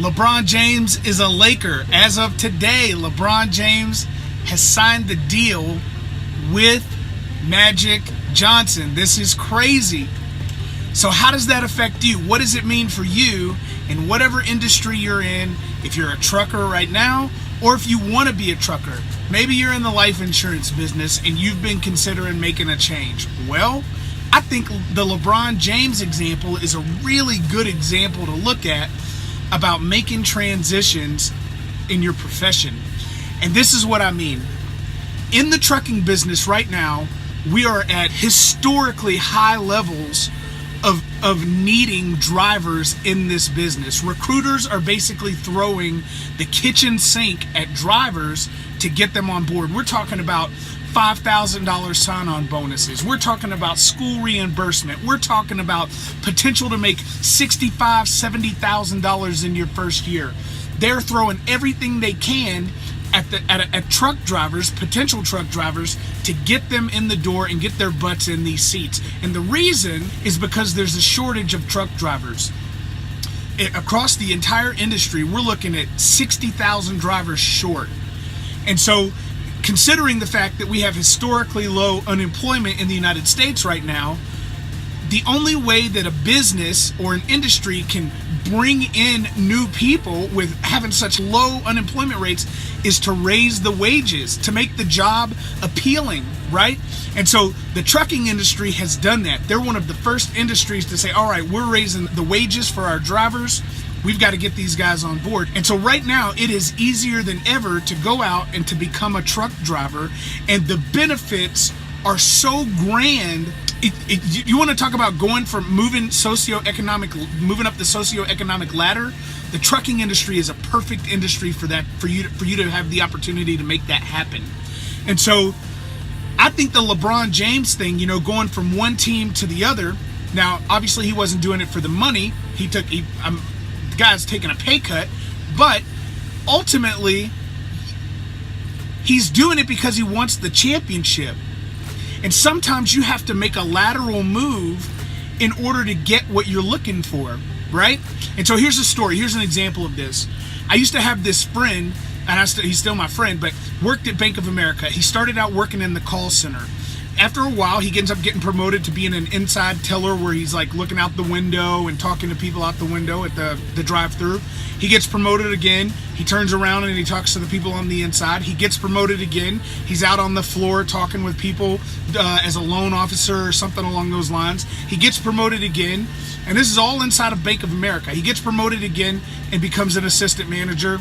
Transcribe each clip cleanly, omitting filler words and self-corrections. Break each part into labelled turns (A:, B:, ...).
A: LeBron James is a Laker. As of today, LeBron James has signed the deal with Magic Johnson. This is crazy. So how does that affect you? What does it mean for you in whatever industry you're in? If you're a trucker right now, or if you want to be a trucker, maybe you're in the life insurance business and you've been considering making a change. Well, I think the LeBron James example is a really good example to look at about making transitions in your profession. And this is what I mean. In the trucking business right now, we are at historically high levels of needing drivers in this business. Recruiters are basically throwing the kitchen sink at drivers to get them on board. We're talking about $5,000 sign-on bonuses. We're talking about school reimbursement. We're talking about potential to make $65,000, $70,000 in your first year. They're throwing everything they can at truck drivers, potential truck drivers, to get them in the door and get their butts in these seats. And the reason is because there's a shortage of truck drivers. Across the entire industry, we're looking at 60,000 drivers short. And so, considering the fact that we have historically low unemployment in the United States right now, the only way that a business or an industry can bring in new people with having such low unemployment rates is to raise the wages, to make the job appealing, right? And so the trucking industry has done that. They're one of the first industries to say, all right, we're raising the wages for our drivers. We've got to get these guys on board. And so right now, it is easier than ever to go out and to become a truck driver. And the benefits are so grand. You want to talk about going from moving up the socioeconomic ladder? The trucking industry is a perfect industry for that, for you to have the opportunity to make that happen. And so I think the LeBron James thing, going from one team to the other. Now, obviously, he wasn't doing it for the money. The guy's taking a pay cut, but ultimately, he's doing it because he wants the championship. And sometimes you have to make a lateral move in order to get what you're looking for, right? And so here's a story. Here's an example of this. I used to have this friend, and he's still my friend, but worked at Bank of America. He started out working in the call center. After a while, he ends up getting promoted to being an inside teller where he's like looking out the window and talking to people out the window at the drive-thru. He gets promoted again. He turns around and he talks to the people on the inside. He gets promoted again. He's out on the floor talking with people as a loan officer or something along those lines. He gets promoted again. And this is all inside of Bank of America. He gets promoted again and becomes an assistant manager.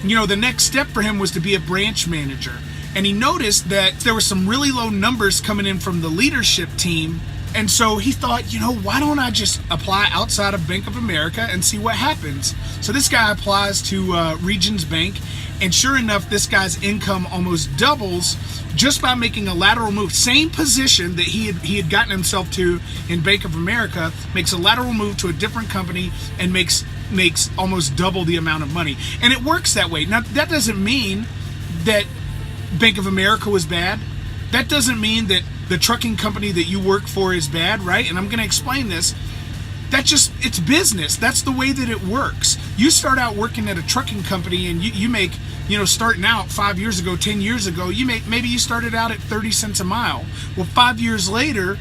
A: The next step for him was to be a branch manager. And he noticed that there were some really low numbers coming in from the leadership team. And so he thought, why don't I just apply outside of Bank of America and see what happens? So this guy applies to Regions Bank. And sure enough, this guy's income almost doubles just by making a lateral move. Same position that he had gotten himself to in Bank of America, makes a lateral move to a different company and makes almost double the amount of money. And it works that way. Now, that doesn't mean that Bank of America was bad. That doesn't mean that the trucking company that you work for is bad, right? And I'm going to explain this. It's business. That's the way that it works. You start out working at a trucking company and you make, starting out 5 years ago, 10 years ago, maybe you started out at 30 cents a mile. Well, 5 years later,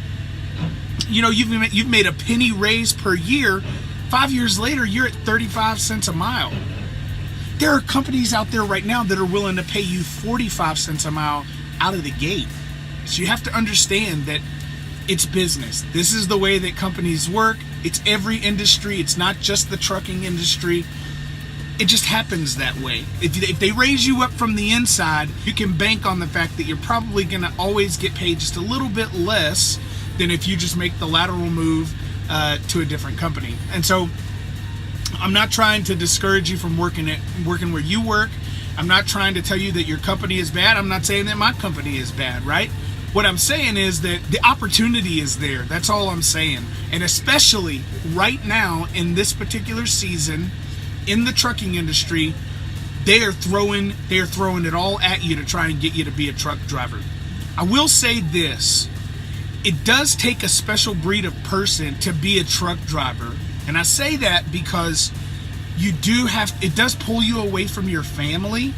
A: you've made a penny raise per year. 5 years later, you're at 35 cents a mile. There are companies out there right now that are willing to pay you 45 cents a mile out of the gate. So you have to understand that it's business. This is the way that companies work. It's every industry. It's not just the trucking industry. It just happens that way. If they raise you up from the inside, you can bank on the fact that you're probably going to always get paid just a little bit less than if you just make the lateral move to a different company. And so I'm not trying to discourage you from working where you work. I'm not trying to tell you that your company is bad. I'm not saying that my company is bad, right? What I'm saying is that the opportunity is there. That's all I'm saying. And especially right now in this particular season in the trucking industry, they are throwing it all at you to try and get you to be a truck driver. I will say this. It does take a special breed of person to be a truck driver. And I say that because it does pull you away from your family,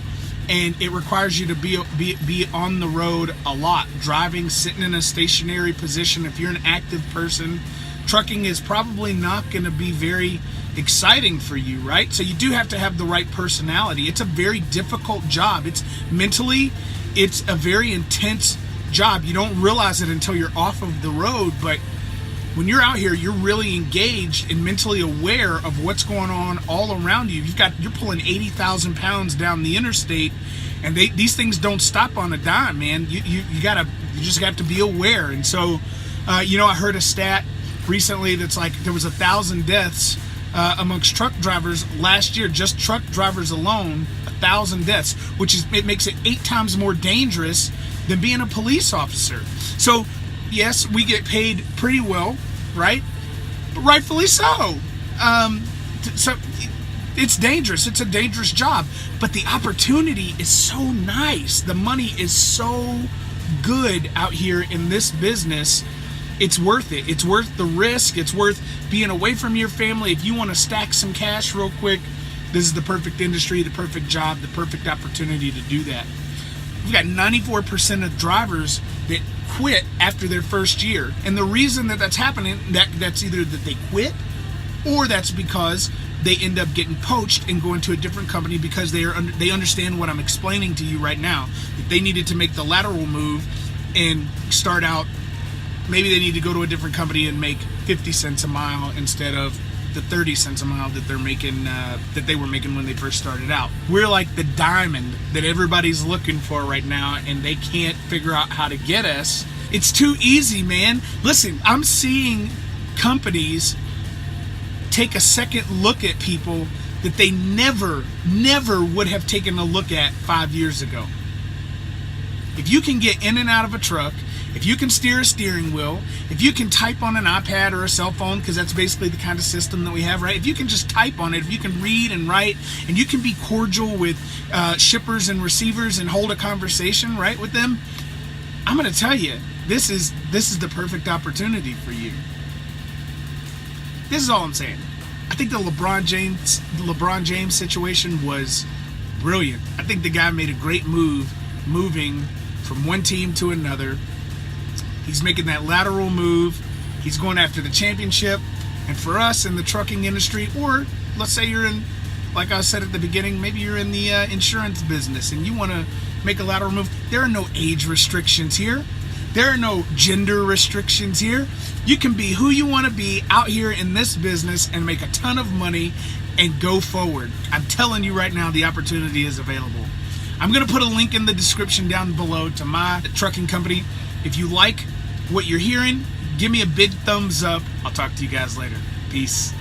A: and it requires you to be on the road a lot, driving, sitting in a stationary position. If you're an active person, trucking is probably not going to be very exciting for you, right? So you do have to have the right personality. It's a very difficult job. It's a very intense job. You don't realize it until you're off of the road, but when you're out here, you're really engaged and mentally aware of what's going on all around you. You're pulling 80,000 pounds down the interstate, and these things don't stop on a dime, man. You just got to be aware. And so, I heard a stat recently that's like there was 1,000 deaths amongst truck drivers last year. Just truck drivers alone, 1,000 deaths, it makes it 8 times more dangerous than being a police officer. So yes, we get paid pretty well, right? But rightfully so. So it's dangerous. It's a dangerous job. But the opportunity is so nice. The money is so good out here in this business. It's worth it. It's worth the risk. It's worth being away from your family. If you want to stack some cash real quick, this is the perfect industry, the perfect job, the perfect opportunity to do that. We've got 94% of drivers that quit after their first year. And the reason that that's happening, that's either that they quit, or that's because they end up getting poached and going to a different company because they understand what I'm explaining to you right now, that they needed to make the lateral move and start out. Maybe they need to go to a different company and make 50 cents a mile instead of the 30 cents a mile that they were making when they first started out. We're like the diamond that everybody's looking for right now, and they can't figure out how to get us. It's too easy, man. Listen, I'm seeing companies take a second look at people that they never would have taken a look at 5 years ago. If you can get in and out of a truck, if you can steer a steering wheel, if you can type on an iPad or a cell phone, because that's basically the kind of system that we have, right? If you can just type on it, if you can read and write, and you can be cordial with shippers and receivers and hold a conversation, right, with them, I'm going to tell you, this is the perfect opportunity for you. This is all I'm saying. I think the LeBron James situation was brilliant. I think the guy made a great move, moving from one team to another. He's making that lateral move. He's going after the championship. And for us in the trucking industry, or let's say you're in, like I said at the beginning, maybe you're in the insurance business and you want to make a lateral move, there are no age restrictions here. There are no gender restrictions here. You can be who you want to be out here in this business and make a ton of money and go forward. I'm telling you right now, the opportunity is available. I'm going to put a link in the description down below to my trucking company. If you like what you're hearing, give me a big thumbs up. I'll talk to you guys later. Peace.